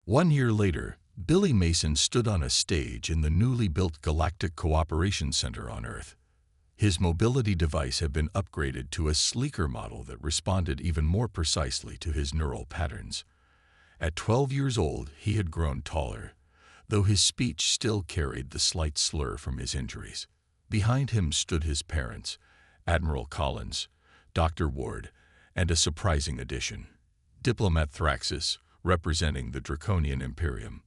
1 year later, Billy Mason stood on a stage in the newly built Galactic Cooperation Center on Earth. His mobility device had been upgraded to a sleeker model that responded even more precisely to his neural patterns. At 12 years old, he had grown taller, though his speech still carried the slight slur from his injuries. Behind him stood his parents, Admiral Collins, Dr. Ward, and a surprising addition, Diplomat Thraxis, representing the Draconian Imperium.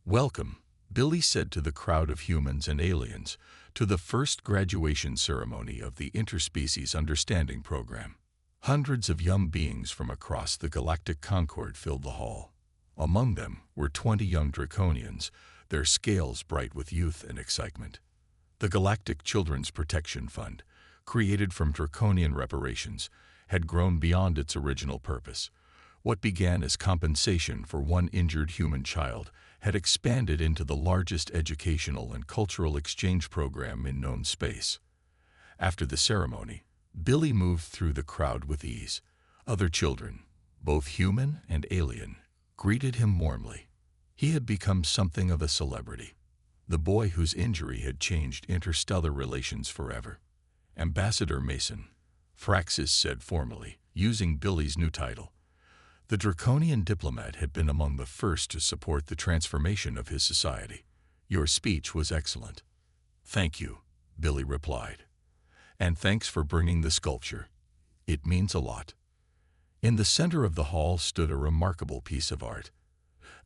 "Welcome," Billy said to the crowd of humans and aliens, to the first graduation ceremony of the Interspecies Understanding Program. Hundreds of young beings from across the galactic concord filled the hall. Among them were 20 young Draconians, their scales bright with youth and excitement. The Galactic Children's Protection Fund, created from Draconian reparations, had grown beyond its original purpose. What began as compensation for one injured human child had expanded into the largest educational and cultural exchange program in known space. After the ceremony, Billy moved through the crowd with ease. Other children, both human and alien, greeted him warmly. He had become something of a celebrity, the boy whose injury had changed interstellar relations forever. "Ambassador Mason," Thraxis said formally, using Billy's new title. The Draconian diplomat had been among the first to support the transformation of his society. "Your speech was excellent." "Thank you," Billy replied. "And thanks for bringing the sculpture. It means a lot." In the center of the hall stood a remarkable piece of art,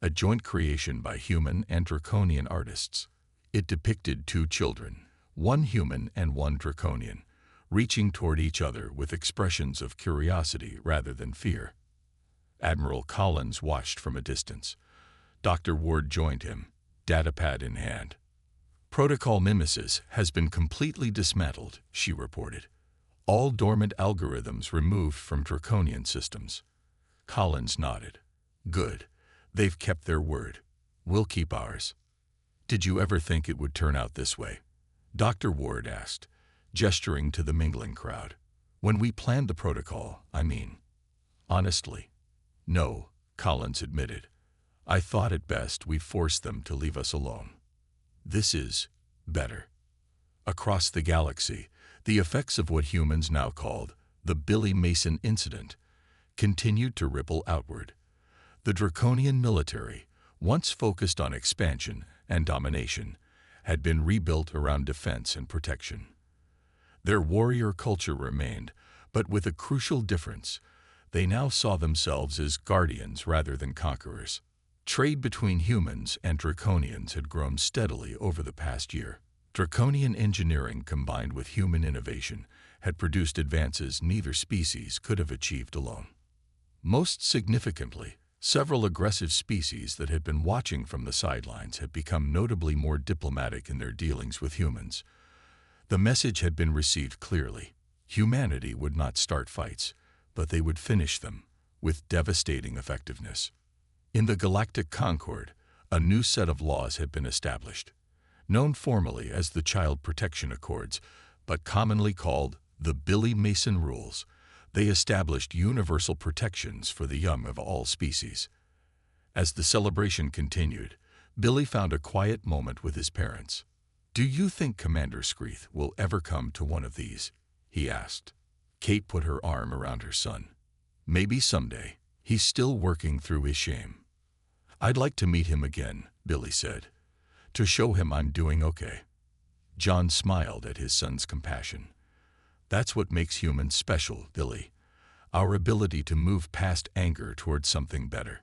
a joint creation by human and Draconian artists. It depicted two children, one human and one Draconian, reaching toward each other with expressions of curiosity rather than fear. Admiral Collins watched from a distance. Dr. Ward joined him, datapad in hand. "Protocol Mimesis has been completely dismantled," she reported. "All dormant algorithms removed from Draconian systems." Collins nodded. "Good. They've kept their word. We'll keep ours." "Did you ever think it would turn out this way?" Dr. Ward asked, gesturing to the mingling crowd. "When we planned the protocol, I mean." "Honestly, no," Collins admitted. "I thought it best we force them to leave us alone. This is better." Across the galaxy, the effects of what humans now called the Billy Mason incident continued to ripple outward. The Draconian military, once focused on expansion and domination, had been rebuilt around defense and protection. Their warrior culture remained, but with a crucial difference. They now saw themselves as guardians rather than conquerors. Trade between humans and Draconians had grown steadily over the past year. Draconian engineering combined with human innovation had produced advances neither species could have achieved alone. Most significantly, several aggressive species that had been watching from the sidelines had become notably more diplomatic in their dealings with humans. The message had been received clearly. Humanity would not start fights, but they would finish them with devastating effectiveness. In the Galactic Concord, a new set of laws had been established, known formally as the Child Protection Accords, but commonly called the Billy Mason Rules. They established universal protections for the young of all species. As the celebration continued, Billy found a quiet moment with his parents. "Do you think Commander Screeth will ever come to one of these?" he asked. Kate put her arm around her son. "Maybe someday. He's still working through his shame." "I'd like to meet him again," Billy said, "to show him I'm doing okay." John smiled at his son's compassion. "That's what makes humans special, Billy. Our ability to move past anger towards something better."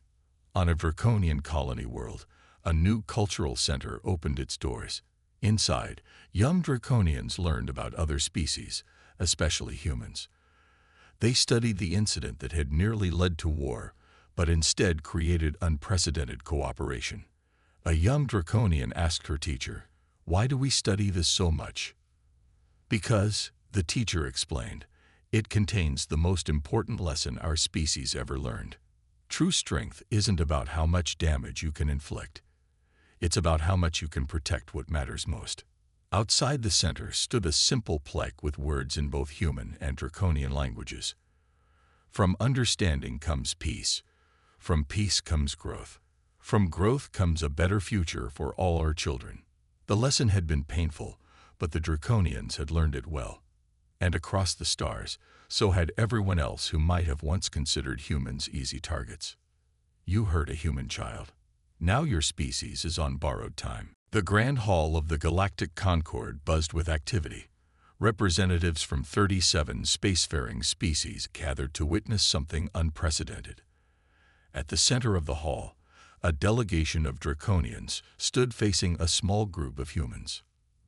On a Draconian colony world, a new cultural center opened its doors. Inside, young Draconians learned about other species, especially humans. They studied the incident that had nearly led to war, but instead created unprecedented cooperation. A young Draconian asked her teacher, "Why do we study this so much?" "Because," the teacher explained, "it contains the most important lesson our species ever learned. True strength isn't about how much damage you can inflict. It's about how much you can protect what matters most." Outside the center stood a simple plaque with words in both human and Draconian languages. "From understanding comes peace. From peace comes growth. From growth comes a better future for all our children. The lesson had been painful, but the Draconians had learned it well. And across the stars, so had everyone else who might have once considered humans easy targets. You hurt a human child. Now your species is on borrowed time. The Grand Hall of the Galactic Concord buzzed with activity. Representatives from 37 spacefaring species gathered to witness something unprecedented. At the center of the hall, a delegation of Draconians stood facing a small group of humans.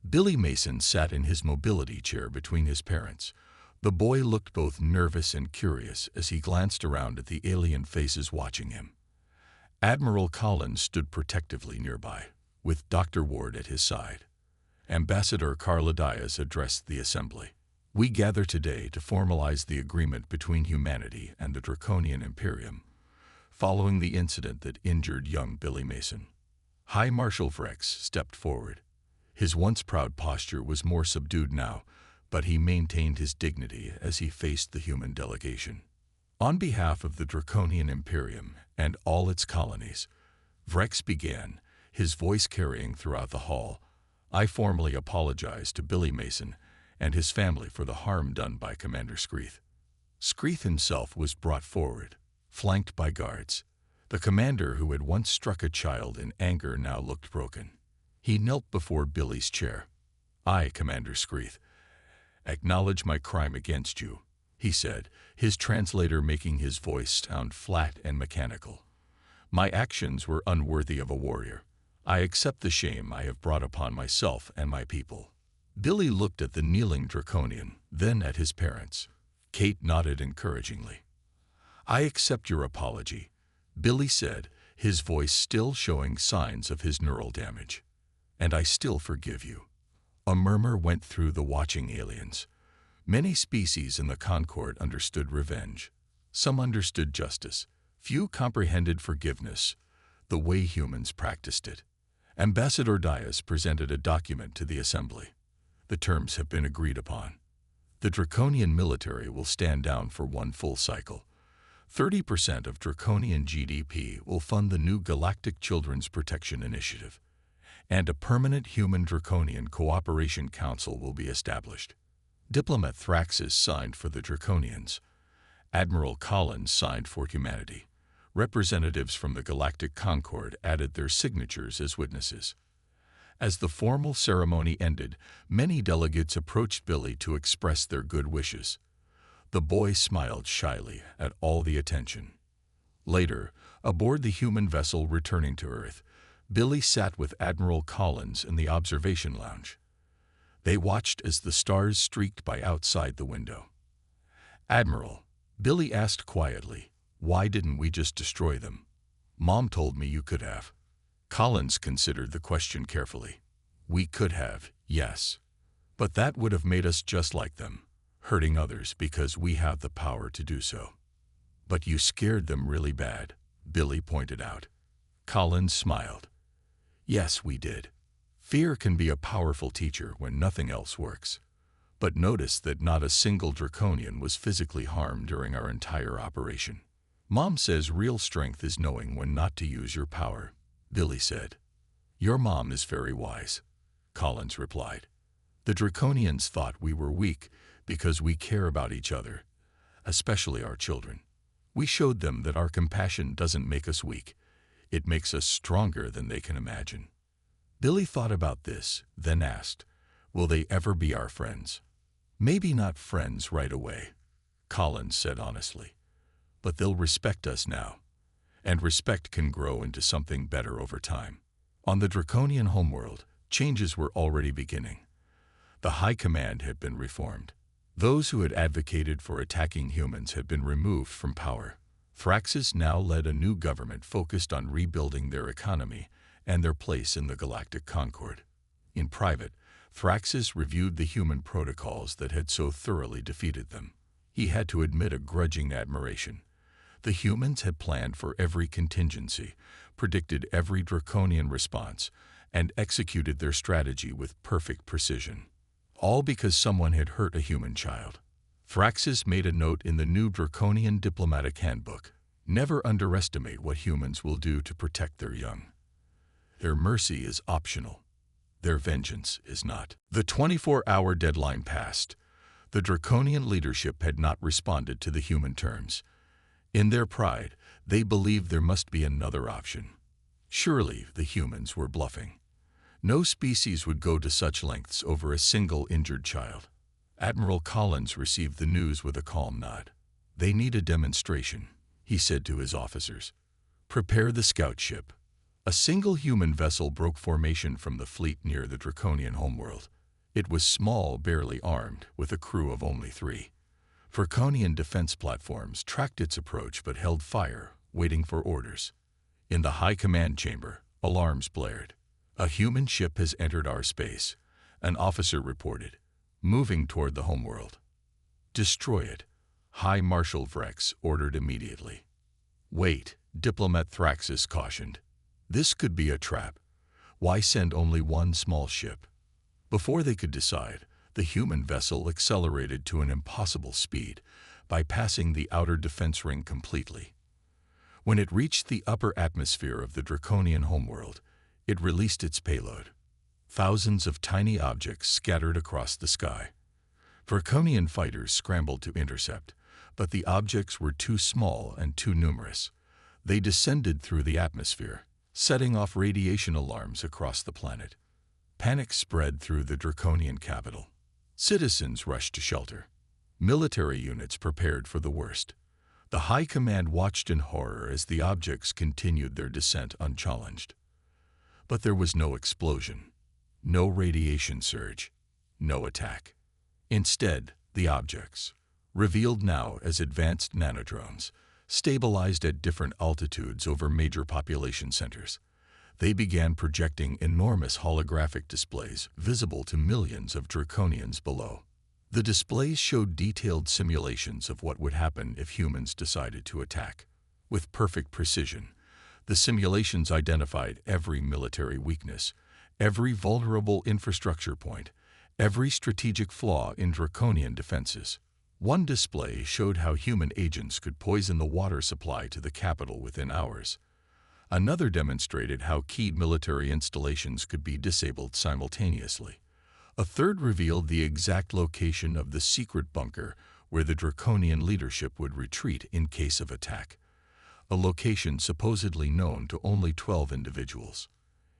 Billy Mason sat in his mobility chair between his parents. The boy looked both nervous and curious as he glanced around at the alien faces watching him. Admiral Collins stood protectively nearby, with Dr. Ward at his side. Ambassador Carla Diaz addressed the assembly. We gather today to formalize the agreement between humanity and the Draconian Imperium, following the incident that injured young Billy Mason. High Marshal Vrex stepped forward. His once proud posture was more subdued now, but he maintained his dignity as he faced the human delegation. On behalf of the Draconian Imperium and all its colonies, Vrex began, his voice carrying throughout the hall. I formally apologize to Billy Mason and his family for the harm done by Commander Screeth. Screeth himself was brought forward, flanked by guards. The commander who had once struck a child in anger now looked broken. He knelt before Billy's chair. I, Commander Screeth, acknowledge my crime against you, he said, his translator making his voice sound flat and mechanical. My actions were unworthy of a warrior. I accept the shame I have brought upon myself and my people. Billy looked at the kneeling Draconian, then at his parents. Kate nodded encouragingly. I accept your apology, Billy said, his voice still showing signs of his neural damage. And I still forgive you. A murmur went through the watching aliens. Many species in the Concord understood revenge. Some understood justice. Few comprehended forgiveness, the way humans practiced it. Ambassador Diaz presented a document to the assembly. The terms have been agreed upon. The Draconian military will stand down for one full cycle. 30% of Draconian GDP will fund the new Galactic Children's Protection Initiative, and a permanent Human-Draconian Cooperation Council will be established. Diplomat Thraxis signed for the Draconians. Admiral Collins signed for humanity. Representatives from the Galactic Concord added their signatures as witnesses. As the formal ceremony ended, many delegates approached Billy to express their good wishes. The boy smiled shyly at all the attention. Later, aboard the human vessel returning to Earth, Billy sat with Admiral Collins in the observation lounge. They watched as the stars streaked by outside the window. Admiral, Billy asked quietly, why didn't we just destroy them? Mom told me you could have. Collins considered the question carefully. We could have, yes. But that would have made us just like them, hurting others because we have the power to do so. But you scared them really bad, Billy pointed out. Collins smiled. Yes, we did. Fear can be a powerful teacher when nothing else works. But notice that not a single Draconian was physically harmed during our entire operation. Mom says real strength is knowing when not to use your power, Billy said. Your mom is very wise, Collins replied. The Draconians thought we were weak because we care about each other, especially our children. We showed them that our compassion doesn't make us weak. It makes us stronger than they can imagine. Billy thought about this, then asked, will they ever be our friends? Maybe not friends right away, Collins said honestly. But they'll respect us now, and respect can grow into something better over time. On the Draconian homeworld, changes were already beginning. The High Command had been reformed. Those who had advocated for attacking humans had been removed from power. Thraxis now led a new government focused on rebuilding their economy and their place in the Galactic Concord. In private, Thraxis reviewed the human protocols that had so thoroughly defeated them. He had to admit a grudging admiration. The humans had planned for every contingency, predicted every Draconian response, and executed their strategy with perfect precision. All because someone had hurt a human child. Thraxis made a note in the new Draconian diplomatic handbook. Never underestimate what humans will do to protect their young. Their mercy is optional. Their vengeance is not. The 24-hour deadline passed. The draconian leadership had not responded to the human terms. In their pride, they believed there must be another option. Surely the humans were bluffing. No species would go to such lengths over a single injured child. Admiral Collins received the news with a calm nod. They need a demonstration, he said to his officers. Prepare the scout ship. A single human vessel broke formation from the fleet near the draconian homeworld. It was small, barely armed, with a crew of only 3. Draconian defense platforms tracked its approach but held fire, waiting for orders. In the high command chamber, alarms blared. A human ship has entered our space, an officer reported, moving toward the homeworld. Destroy it, High Marshal Vrex ordered immediately. Wait, Diplomat Thraxus cautioned. This could be a trap. Why send only one small ship? Before they could decide, the human vessel accelerated to an impossible speed, bypassing the outer defense ring completely. When it reached the upper atmosphere of the draconian homeworld, it released its payload. Thousands of tiny objects scattered across the sky. Draconian fighters scrambled to intercept, but the objects were too small and too numerous. They descended through the atmosphere, setting off radiation alarms across the planet. Panic spread through the draconian capital. Citizens rushed to shelter. Military units prepared for the worst. The High Command watched in horror as the objects continued their descent unchallenged. But there was no explosion, no radiation surge, no attack. Instead, the objects, revealed now as advanced nanodrones, stabilized at different altitudes over major population centers. They began projecting enormous holographic displays visible to millions of draconians below. The displays showed detailed simulations of what would happen if humans decided to attack. With perfect precision, the simulations identified every military weakness, every vulnerable infrastructure point, every strategic flaw in draconian defenses. One display showed how human agents could poison the water supply to the capital within hours. Another demonstrated how key military installations could be disabled simultaneously. A third revealed the exact location of the secret bunker where the draconian leadership would retreat in case of attack, a location supposedly known to only 12 individuals.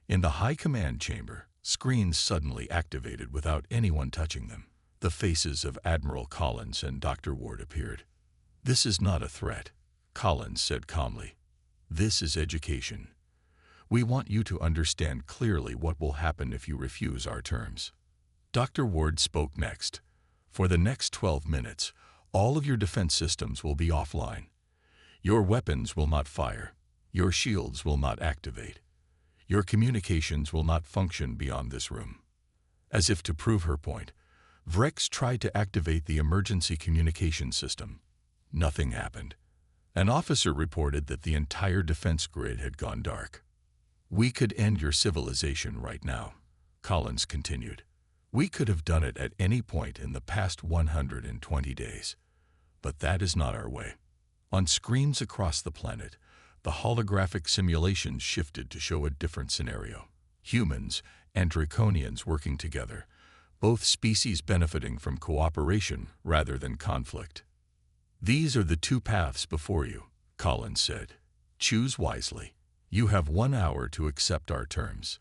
In the high command chamber, screens suddenly activated without anyone touching them. The faces of Admiral Collins and Dr. Ward appeared. "This is not a threat," Collins said calmly. "This is education. We want you to understand clearly what will happen if you refuse our terms." Dr. Ward spoke next. "For the next 12 minutes, all of your defense systems will be offline. Your weapons will not fire. Your shields will not activate. Your communications will not function beyond this room." As if to prove her point, Vrex tried to activate the emergency communication system. Nothing happened. An officer reported that the entire defense grid had gone dark. "We could end your civilization right now," Collins continued. "We could have done it at any point in the past 120 days. But that is not our way." On screens across the planet, the holographic simulations shifted to show a different scenario. Humans and draconians working together, both species benefiting from cooperation rather than conflict. "These are the two paths before you," Collins said. "Choose wisely. You have 1 hour to accept our terms."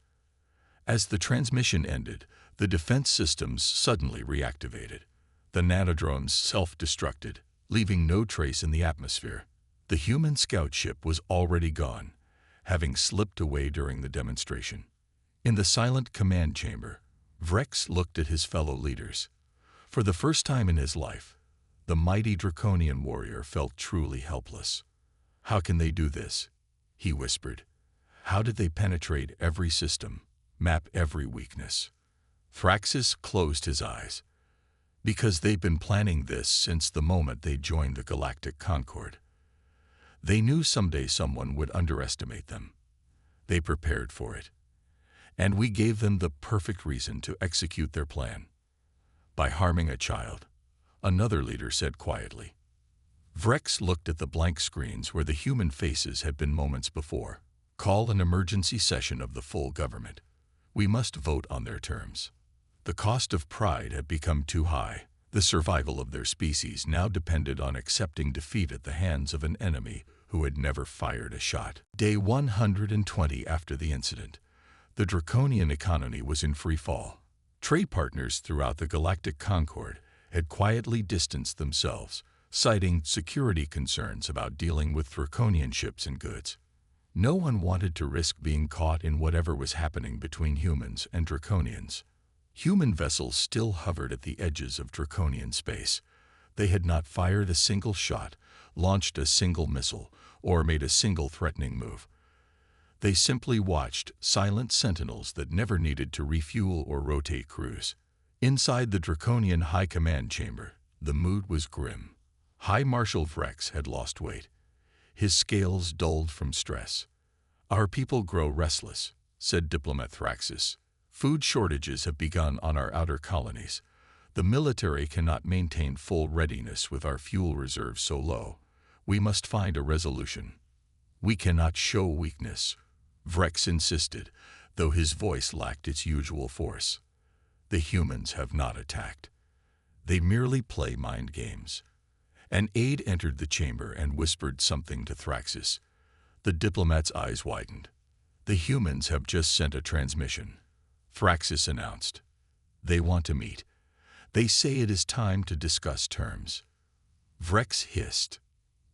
As the transmission ended, the defense systems suddenly reactivated. The nanodrones self-destructed, leaving no trace in the atmosphere. The human scout ship was already gone, having slipped away during the demonstration. In the silent command chamber, Vrex looked at his fellow leaders. For the first time in his life, the mighty draconian warrior felt truly helpless. "How can they do this?" he whispered. "How did they penetrate every system, map every weakness?" Thraxus closed his eyes. "Because they've been planning this since the moment they joined the Galactic Concord. They knew someday someone would underestimate them. They prepared for it. And we gave them the perfect reason to execute their plan. By harming a child," another leader said quietly. Vrex looked at the blank screens where the human faces had been moments before. Call an emergency session of the full government. We must vote on their terms. The cost of pride had become too high. The survival of their species now depended on accepting defeat at the hands of an enemy who had never fired a shot. Day 120 after the incident, the draconian economy was in free fall. Trade partners throughout the Galactic Concord had quietly distanced themselves, citing security concerns about dealing with draconian ships and goods. No one wanted to risk being caught in whatever was happening between humans and draconians. Human vessels still hovered at the edges of draconian space. They had not fired a single shot, launched a single missile, or made a single threatening move. They simply watched, silent sentinels that never needed to refuel or rotate crews. Inside the draconian high command chamber, the mood was grim. High Marshal Vrex had lost weight. His scales dulled from stress. "Our people grow restless," said Diplomat Thraxis. "Food shortages have begun on our outer colonies. The military cannot maintain full readiness with our fuel reserves so low. We must find a resolution." "We cannot show weakness," Vrex insisted, though his voice lacked its usual force. "The humans have not attacked. They merely play mind games." An aide entered the chamber and whispered something to Thraxis. The diplomat's eyes widened. "The humans have just sent a transmission," Thraxis announced. "They want to meet. They say it is time to discuss terms." Vrex hissed.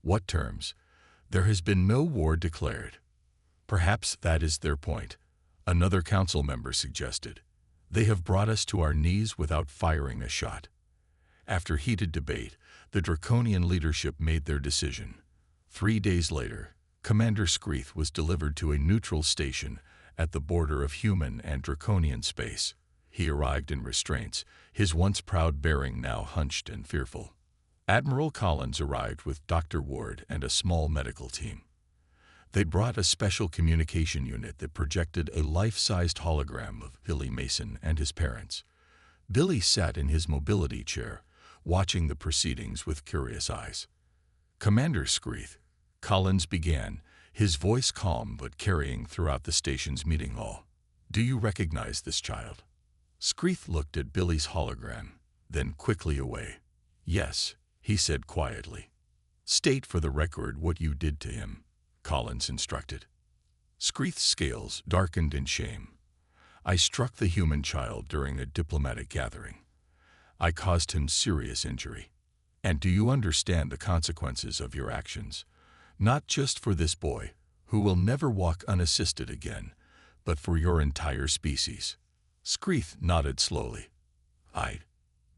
"What terms? There has been no war declared." "Perhaps that is their point," another council member suggested. "They have brought us to our knees without firing a shot." After heated debate, the draconian leadership made their decision. 3 days later, Commander Screeth was delivered to a neutral station at the border of human and draconian space. He arrived in restraints, his once proud bearing now hunched and fearful. Admiral Collins arrived with Dr. Ward and a small medical team. They brought a special communication unit that projected a life-sized hologram of Billy Mason and his parents. Billy sat in his mobility chair, watching the proceedings with curious eyes. "Commander Screeth," Collins began, his voice calm but carrying throughout the station's meeting hall. "Do you recognize this child?" Screeth looked at Billy's hologram, then quickly away. "Yes," he said quietly. "State for the record what you did to him," Collins instructed. Screeth's scales darkened in shame. "I struck the human child during a diplomatic gathering. I caused him serious injury. And do you understand the consequences of your actions? Not just for this boy, who will never walk unassisted again, but for your entire species." Screeth nodded slowly. "I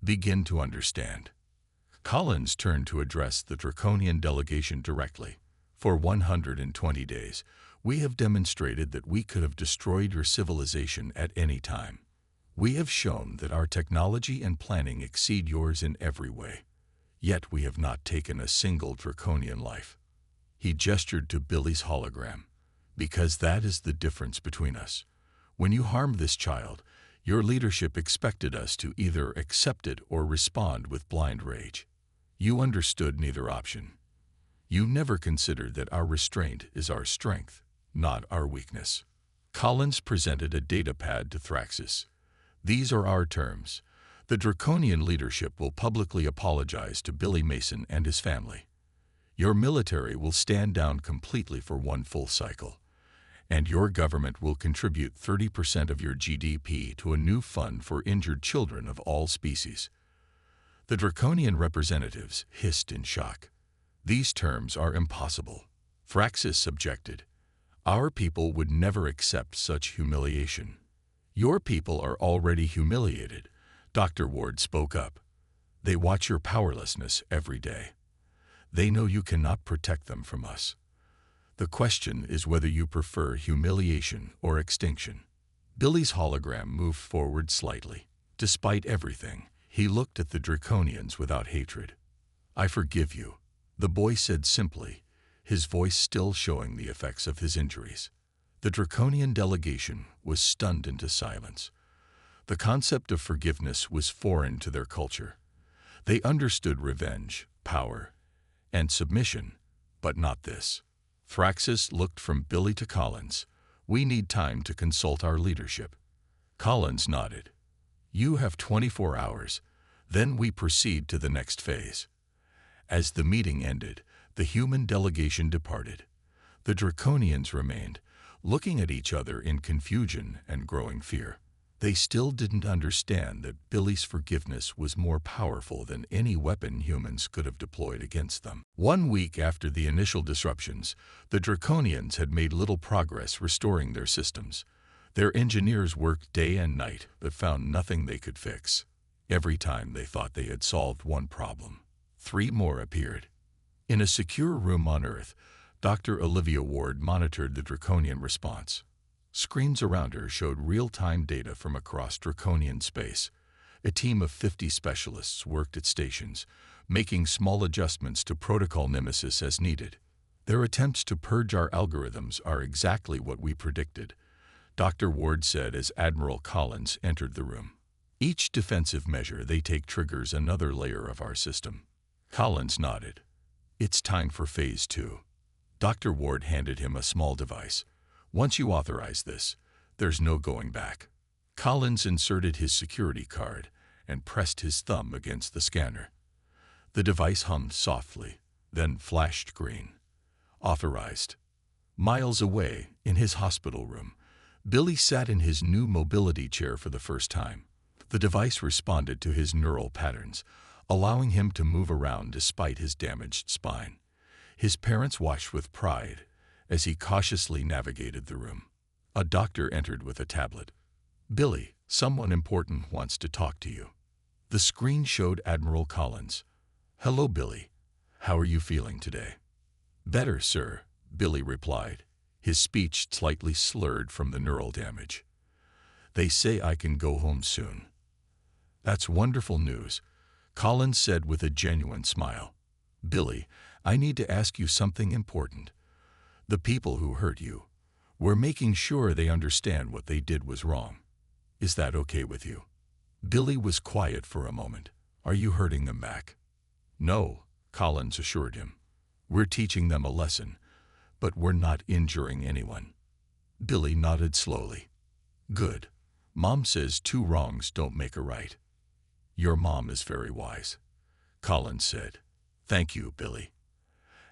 begin to understand." Collins turned to address the draconian delegation directly. "For 120 days, we have demonstrated that we could have destroyed your civilization at any time. We have shown that our technology and planning exceed yours in every way. Yet we have not taken a single draconian life." He gestured to Billy's hologram. "Because that is the difference between us. When you harmed this child, your leadership expected us to either accept it or respond with blind rage. You understood neither option. You never considered that our restraint is our strength, not our weakness." Collins presented a data pad to Thraxis. "These are our terms. The draconian leadership will publicly apologize to Billy Mason and his family. Your military will stand down completely for 1 full cycle. And your government will contribute 30% of your GDP to a new fund for injured children of all species." The draconian representatives hissed in shock. "These terms are impossible." Thraxis objected. "Our people would never accept such humiliation." "Your people are already humiliated," Dr. Ward spoke up. "They watch your powerlessness every day. They know you cannot protect them from us. The question is whether you prefer humiliation or extinction." Billy's hologram moved forward slightly. Despite everything, he looked at the draconians without hatred. "I forgive you," the boy said simply, his voice still showing the effects of his injuries. The draconian delegation was stunned into silence. The concept of forgiveness was foreign to their culture. They understood revenge, power, and submission, but not this. Thraxis looked from Billy to Collins. We need time to consult our leadership. Collins nodded. You have 24 hours. Then we proceed to the next phase. As the meeting ended, the human delegation departed. The Draconians remained, looking at each other in confusion and growing fear. They still didn't understand that Billy's forgiveness was more powerful than any weapon humans could have deployed against them. 1 week after the initial disruptions, the Draconians had made little progress restoring their systems. Their engineers worked day and night but found nothing they could fix. Every time they thought they had solved one problem, 3 more appeared. In a secure room on Earth, Dr. Olivia Ward monitored the Draconian response. Screens around her showed real-time data from across Draconian space. A team of 50 specialists worked at stations, making small adjustments to protocol Nemesis as needed. Their attempts to purge our algorithms are exactly what we predicted, Dr. Ward said as Admiral Collins entered the room. Each defensive measure they take triggers another layer of our system. Collins nodded. It's time for Phase 2. Dr. Ward handed him a small device. Once you authorize this, there's no going back. Collins inserted his security card and pressed his thumb against the scanner. The device hummed softly, then flashed green. Authorized. Miles away, in his hospital room, Billy sat in his new mobility chair for the first time. The device responded to his neural patterns, allowing him to move around despite his damaged spine. His parents watched with pride as he cautiously navigated the room. A doctor entered with a tablet. Billy, someone important wants to talk to you. The screen showed Admiral Collins. Hello, Billy. How are you feeling today? Better, sir, Billy replied, his speech slightly slurred from the neural damage. They say I can go home soon. That's wonderful news, Collins said with a genuine smile. Billy, I need to ask you something important. The people who hurt you, we're making sure they understand what they did was wrong. Is that okay with you? Billy was quiet for a moment. Are you hurting them back? No, Collins assured him. We're teaching them a lesson, but we're not injuring anyone. Billy nodded slowly. Good. Mom says 2 wrongs don't make a right. Your mom is very wise, Collins said. Thank you, Billy.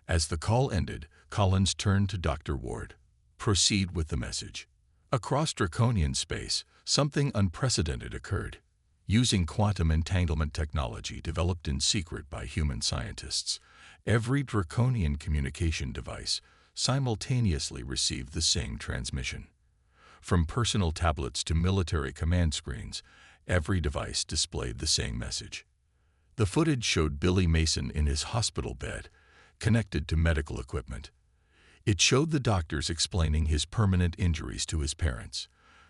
As the call ended, Collins turned to Dr. Ward. Proceed with the message. Across Draconian space, something unprecedented occurred. Using quantum entanglement technology developed in secret by human scientists, every Draconian communication device simultaneously received the same transmission. From personal tablets to military command screens, every device displayed the same message. The footage showed Billy Mason in his hospital bed, connected to medical equipment. It showed the doctors explaining his permanent injuries to his parents.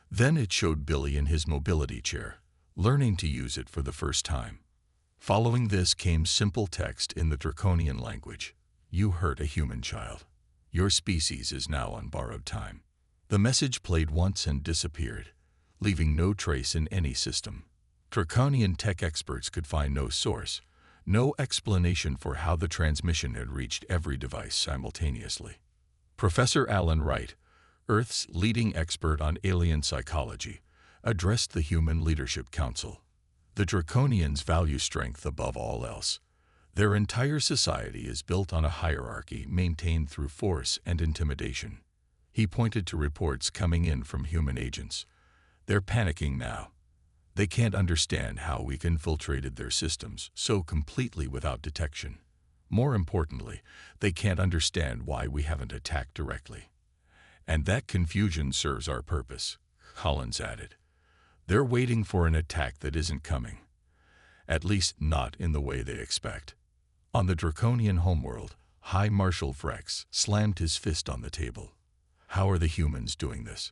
Then it showed Billy in his mobility chair, learning to use it for the first time. Following this came simple text in the Draconian language. You hurt a human child. Your species is now on borrowed time. The message played once and disappeared, leaving no trace in any system. Draconian tech experts could find no source, no explanation for how the transmission had reached every device simultaneously. Professor Alan Wright, Earth's leading expert on alien psychology, addressed the Human Leadership Council. The Draconians value strength above all else. Their entire society is built on a hierarchy maintained through force and intimidation. He pointed to reports coming in from human agents. They're panicking now. They can't understand how we've infiltrated their systems so completely without detection. More importantly, they can't understand why we haven't attacked directly. And that confusion serves our purpose, Collins added. They're waiting for an attack that isn't coming. At least not in the way they expect. On the Draconian homeworld, High Marshal Vrex slammed his fist on the table. How are the humans doing this?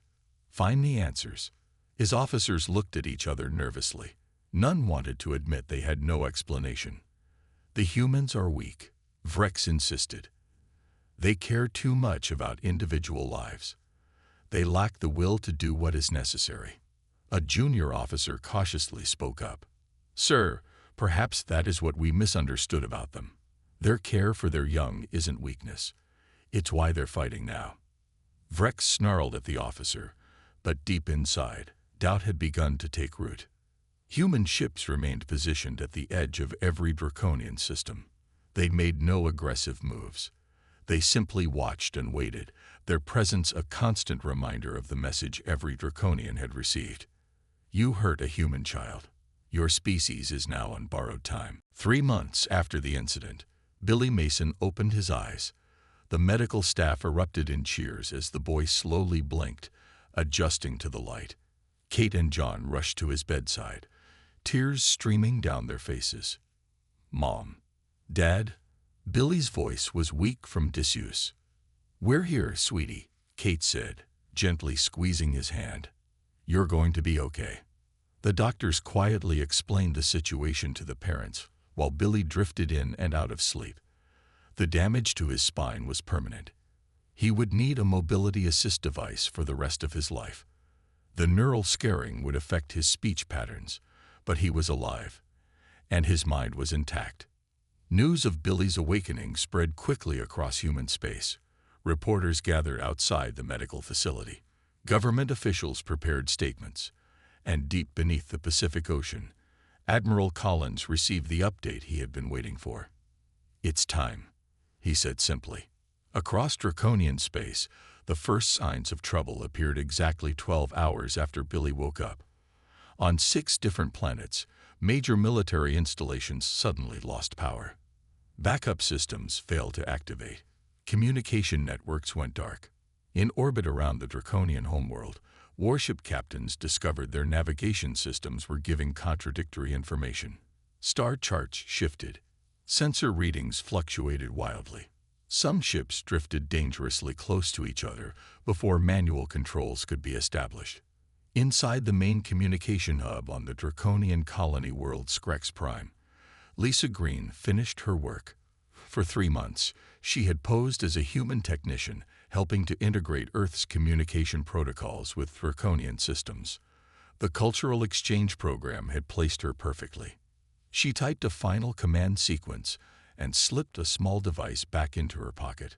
Find the answers. His officers looked at each other nervously. None wanted to admit they had no explanation. The humans are weak, Vrex insisted. They care too much about individual lives. They lack the will to do what is necessary. A junior officer cautiously spoke up. Sir, perhaps that is what we misunderstood about them. Their care for their young isn't weakness. It's why they're fighting now. Vrex snarled at the officer, but deep inside, doubt had begun to take root. Human ships remained positioned at the edge of every draconian system. They made no aggressive moves. They simply watched and waited, their presence a constant reminder of the message every draconian had received. You hurt a human child. Your species is now on borrowed time. 3 months after the incident, Billy Mason opened his eyes. The medical staff erupted in cheers as the boy slowly blinked, adjusting to the light. Kate and John rushed to his bedside, tears streaming down their faces. Mom, Dad, Billy's voice was weak from disuse. We're here, sweetie, Kate said, gently squeezing his hand. You're going to be okay. The doctors quietly explained the situation to the parents, while Billy drifted in and out of sleep. The damage to his spine was permanent. He would need a mobility assist device for the rest of his life. The neural scarring would affect his speech patterns, but he was alive, and his mind was intact. News of Billy's awakening spread quickly across human space. Reporters gathered outside the medical facility. Government officials prepared statements, and deep beneath the Pacific Ocean, Admiral Collins received the update he had been waiting for. It's time, he said simply. Across draconian space, the first signs of trouble appeared exactly 12 hours after Billy woke up. On 6 different planets, major military installations suddenly lost power. Backup systems failed to activate. Communication networks went dark. In orbit around the draconian homeworld, warship captains discovered their navigation systems were giving contradictory information. Star charts shifted. Sensor readings fluctuated wildly. Some ships drifted dangerously close to each other before manual controls could be established. Inside the main communication hub on the draconian colony world Skrex Prime, Lisa Green finished her work. For 3 months, she had posed as a human technician, helping to integrate Earth's communication protocols with draconian systems. The cultural exchange program had placed her perfectly. She typed a final command sequence and slipped a small device back into her pocket.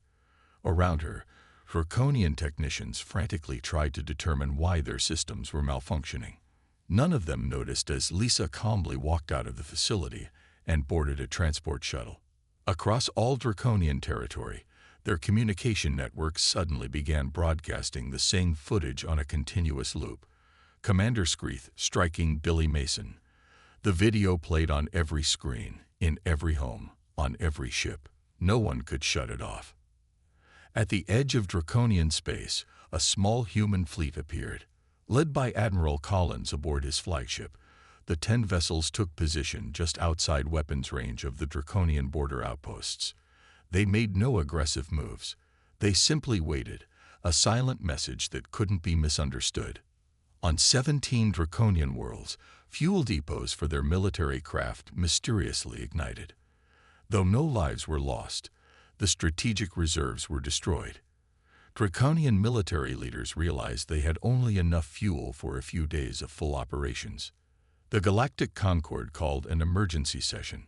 Around her, draconian technicians frantically tried to determine why their systems were malfunctioning. None of them noticed as Lisa calmly walked out of the facility and boarded a transport shuttle. Across all draconian territory, their communication networks suddenly began broadcasting the same footage on a continuous loop. Commander Skreath striking Billy Mason. The video played on every screen, in every home, on every ship. No one could shut it off. At the edge of draconian space, a small human fleet appeared. Led by Admiral Collins aboard his flagship, the 10 vessels took position just outside weapons range of the draconian border outposts. They made no aggressive moves. They simply waited, a silent message that couldn't be misunderstood. On 17 draconian worlds, fuel depots for their military craft mysteriously ignited. Though no lives were lost, the strategic reserves were destroyed. Draconian military leaders realized they had only enough fuel for a few days of full operations. The Galactic Concord called an emergency session.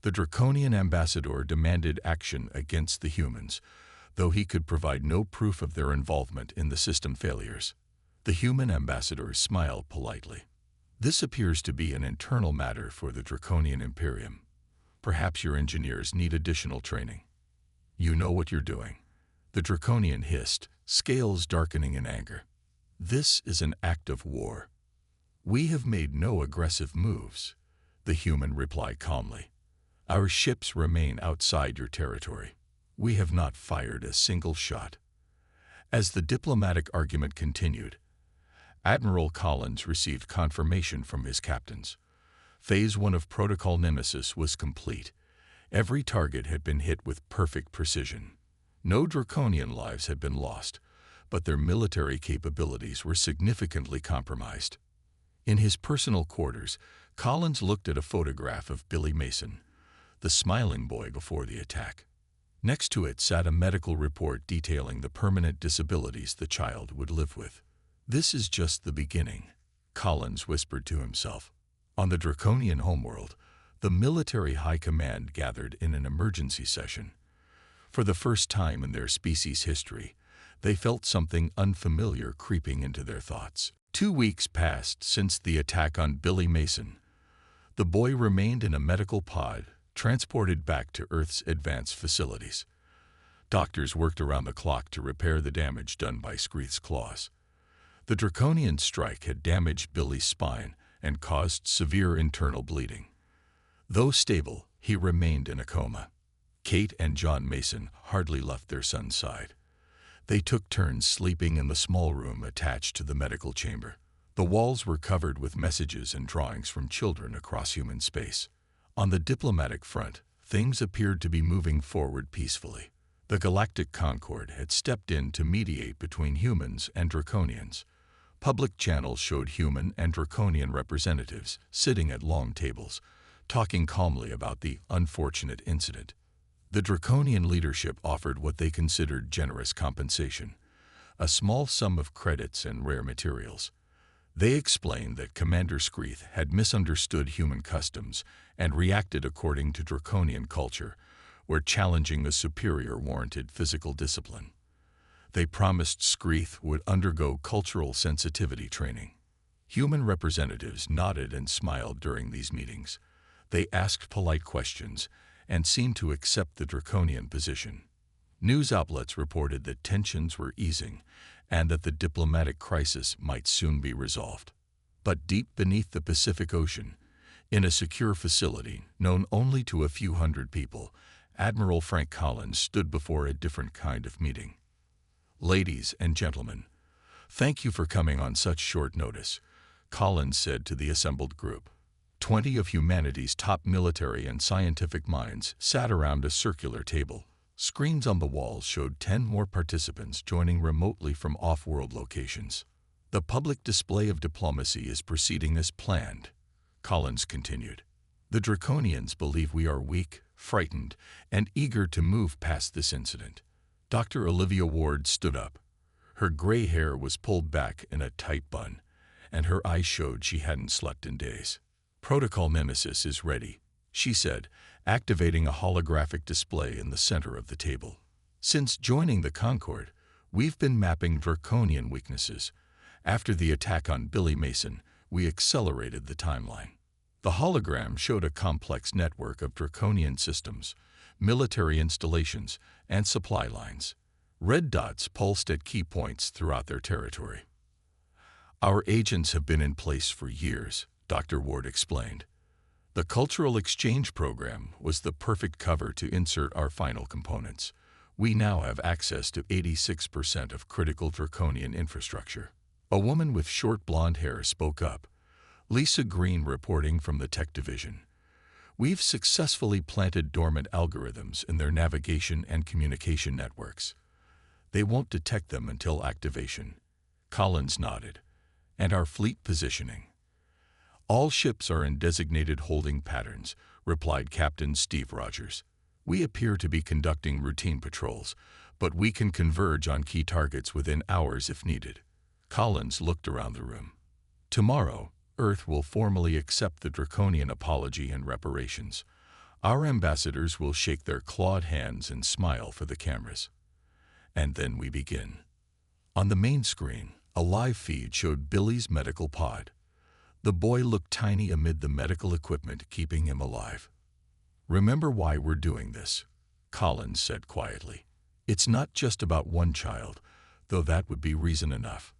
The Draconian ambassador demanded action against the humans, though he could provide no proof of their involvement in the system failures. The human ambassador smiled politely. This appears to be an internal matter for the Draconian Imperium. Perhaps your engineers need additional training. You know what you're doing. The Draconian hissed, scales darkening in anger. This is an act of war. We have made no aggressive moves, the human replied calmly. Our ships remain outside your territory. We have not fired a single shot. As the diplomatic argument continued, Admiral Collins received confirmation from his captains. Phase 1 of Protocol Nemesis was complete. Every target had been hit with perfect precision. No Draconian lives had been lost, but their military capabilities were significantly compromised. In his personal quarters, Collins looked at a photograph of Billy Mason, the smiling boy before the attack. Next to it sat a medical report detailing the permanent disabilities the child would live with. This is just the beginning, Collins whispered to himself. On the Draconian homeworld, The military high command gathered in an emergency session. For the first time in their species' history, they felt something unfamiliar creeping into their thoughts. 2 weeks passed since the attack on Billy Mason. The boy remained in a medical pod, transported back to Earth's advanced facilities. Doctors worked around the clock to repair the damage done by Screeth's claws. The draconian strike had damaged Billy's spine and caused severe internal bleeding. Though stable, he remained in a coma. Kate and John Mason hardly left their son's side. They took turns sleeping in the small room attached to the medical chamber. The walls were covered with messages and drawings from children across human space. On the diplomatic front, things appeared to be moving forward peacefully. The Galactic Concord had stepped in to mediate between humans and Draconians. Public channels showed human and Draconian representatives sitting at long tables, talking calmly about the unfortunate incident. The Draconian leadership offered what they considered generous compensation, a small sum of credits and rare materials. They explained that Commander Screeth had misunderstood human customs and reacted according to Draconian culture, where challenging a superior warranted physical discipline. They promised Screeth would undergo cultural sensitivity training. Human representatives nodded and smiled during these meetings. They asked polite questions and seemed to accept the Draconian position. News outlets reported that tensions were easing and that the diplomatic crisis might soon be resolved. But deep beneath the Pacific Ocean, in a secure facility known only to a few hundred people, Admiral Frank Collins stood before a different kind of meeting. "Ladies and gentlemen, thank you for coming on such short notice," Collins said to the assembled group. 20 of humanity's top military and scientific minds sat around a circular table. Screens on the walls showed 10 more participants joining remotely from off-world locations. "The public display of diplomacy is proceeding as planned," Collins continued. "The Draconians believe we are weak, frightened, and eager to move past this incident." Dr. Olivia Ward stood up. Her gray hair was pulled back in a tight bun, and her eyes showed she hadn't slept in days. "Protocol Nemesis is ready," she said, activating a holographic display in the center of the table. "Since joining the Concord, we've been mapping Draconian weaknesses. After the attack on Billy Mason, we accelerated the timeline." The hologram showed a complex network of Draconian systems, military installations, and supply lines. Red dots pulsed at key points throughout their territory. "Our agents have been in place for years," Dr. Ward explained. "The Cultural Exchange Program was the perfect cover to insert our final components. We now have access to 86% of critical Draconian infrastructure." A woman with short blonde hair spoke up, Lisa Green reporting from the Tech Division. "We've successfully planted dormant algorithms in their navigation and communication networks. They won't detect them until activation." Collins nodded. "And our fleet positioning?" "All ships are in designated holding patterns," replied Captain Steve Rogers. "We appear to be conducting routine patrols, but we can converge on key targets within hours if needed." Collins looked around the room. "Tomorrow, Earth will formally accept the Draconian apology and reparations. Our ambassadors will shake their clawed hands and smile for the cameras. And then we begin." On the main screen, a live feed showed Billy's medical pod. The boy looked tiny amid the medical equipment keeping him alive. "Remember why we're doing this," Collins said quietly. "It's not just about one child, though that would be reason enough.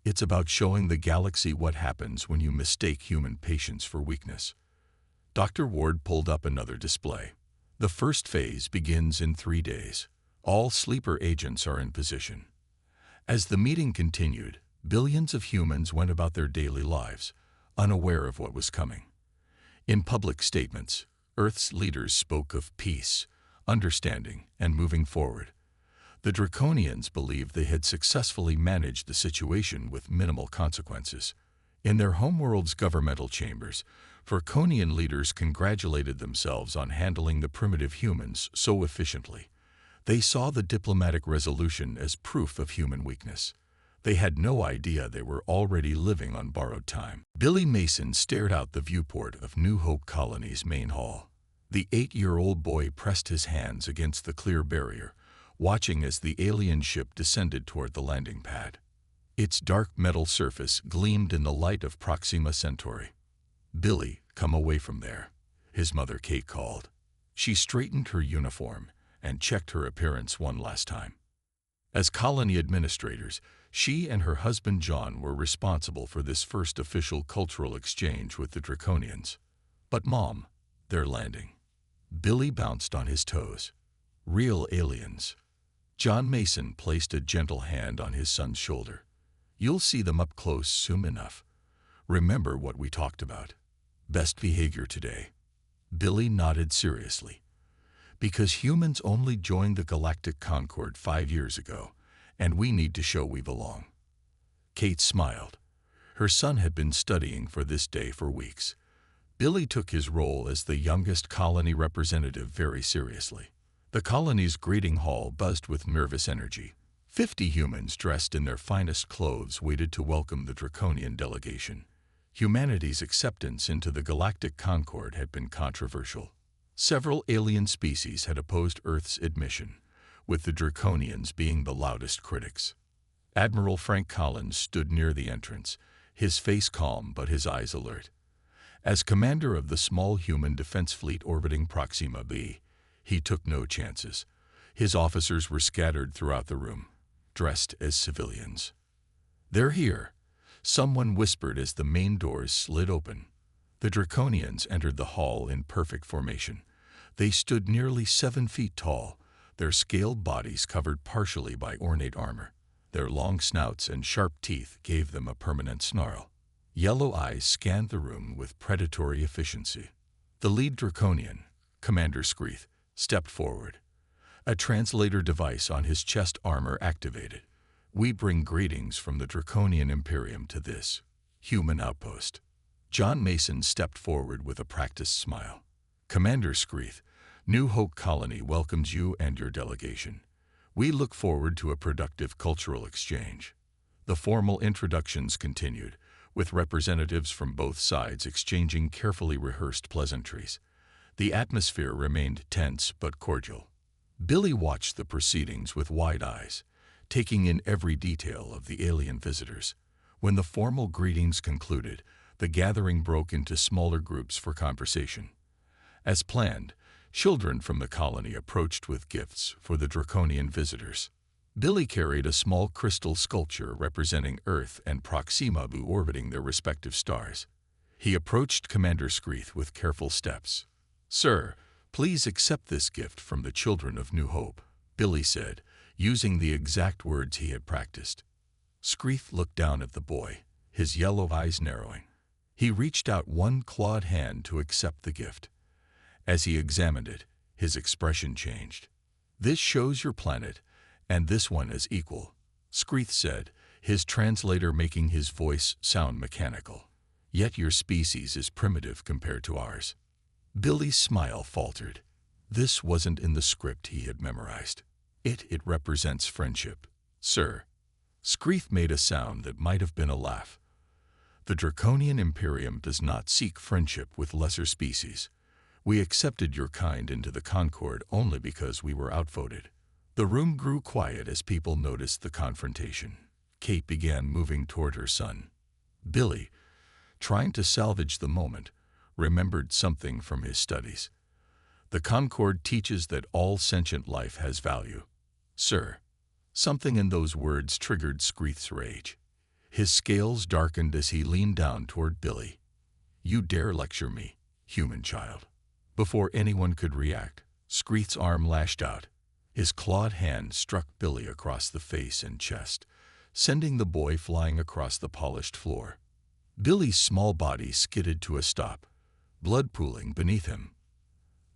It's about showing the galaxy what happens when you mistake human patience for weakness." Dr. Ward pulled up another display. "The first phase begins in 3 days. All sleeper agents are in position." As the meeting continued, billions of humans went about their daily lives, unaware of what was coming. In public statements, Earth's leaders spoke of peace, understanding, and moving forward. The Draconians believed they had successfully managed the situation with minimal consequences. In their homeworld's governmental chambers, Draconian leaders congratulated themselves on handling the primitive humans so efficiently. They saw the diplomatic resolution as proof of human weakness. They had no idea they were already living on borrowed time. Billy Mason stared out the viewport of New Hope Colony's main hall. The 8-year-old boy pressed his hands against the clear barrier, watching as the alien ship descended toward the landing pad. Its dark metal surface gleamed in the light of Proxima Centauri. "Billy, come away from there," his mother Kate called. She straightened her uniform and checked her appearance one last time. As colony administrators, she and her husband John were responsible for this first official cultural exchange with the Draconians. "But Mom, they're landing." Billy bounced on his toes. "Real aliens." John Mason placed a gentle hand on his son's shoulder. "You'll see them up close soon enough. Remember what we talked about. Best behavior today." Billy nodded seriously. "Because humans only joined the Galactic Concord 5 years ago, and we need to show we belong." Kate smiled. Her son had been studying for this day for weeks. Billy took his role as the youngest colony representative very seriously. The colony's greeting hall buzzed with nervous energy. 50 humans dressed in their finest clothes waited to welcome the Draconian delegation. Humanity's acceptance into the Galactic Concord had been controversial. Several alien species had opposed Earth's admission, with the Draconians being the loudest critics. Admiral Frank Collins stood near the entrance, his face calm but his eyes alert. As commander of the small human defense fleet orbiting Proxima b, he took no chances. His officers were scattered throughout the room, dressed as civilians. "They're here," someone whispered as the main doors slid open. The Draconians entered the hall in perfect formation. They stood nearly 7 feet tall, their scaled bodies covered partially by ornate armor. Their long snouts and sharp teeth gave them a permanent snarl. Yellow eyes scanned the room with predatory efficiency. The lead Draconian, Commander Screeth, stepped forward. A translator device on his chest armor activated. "We bring greetings from the Draconian Imperium to this human outpost." John Mason stepped forward with a practiced smile. "Commander Screeth, New Hope Colony welcomes you and your delegation. We look forward to a productive cultural exchange." The formal introductions continued, with representatives from both sides exchanging carefully rehearsed pleasantries. The atmosphere remained tense but cordial. Billy watched the proceedings with wide eyes, taking in every detail of the alien visitors. When the formal greetings concluded, the gathering broke into smaller groups for conversation. As planned, children from the colony approached with gifts for the Draconian visitors. Billy carried a small crystal sculpture representing Earth and Proxima b orbiting their respective stars. He approached Commander Screeth with careful steps. "Sir, please accept this gift from the children of New Hope," Billy said, using the exact words he had practiced. Screeth looked down at the boy, his yellow eyes narrowing. He reached out one clawed hand to accept the gift. As he examined it, his expression changed. "This shows your planet, and this one is equal," Screeth said, his translator making his voice sound mechanical. "Yet your species is primitive compared to ours." Billy's smile faltered. This wasn't in the script he had memorized. It represents friendship, sir." Screeth made a sound that might have been a laugh. "The Draconian Imperium does not seek friendship with lesser species. We accepted your kind into the Concord only because we were outvoted." The room grew quiet as people noticed the confrontation. Kate began moving toward her son. Billy, trying to salvage the moment, remembered something from his studies. "The Concord teaches that all sentient life has value." "Sir." Something in those words triggered Screeth's rage. His scales darkened as he leaned down toward Billy. "You dare lecture me, human child." Before anyone could react, Screeth's arm lashed out. His clawed hand struck Billy across the face and chest, sending the boy flying across the polished floor. Billy's small body skidded to a stop, blood pooling beneath him.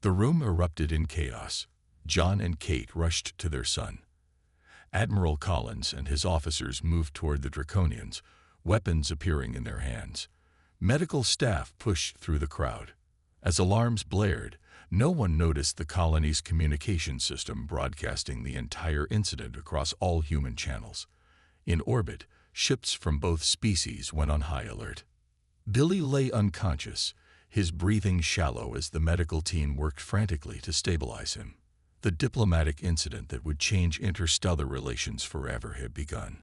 The room erupted in chaos. John and Kate rushed to their son. Admiral Collins and his officers moved toward the Draconians, weapons appearing in their hands. Medical staff pushed through the crowd. As alarms blared, no one noticed the colony's communication system broadcasting the entire incident across all human channels. In orbit, ships from both species went on high alert. Billy lay unconscious, his breathing shallow as the medical team worked frantically to stabilize him. The diplomatic incident that would change interstellar relations forever had begun.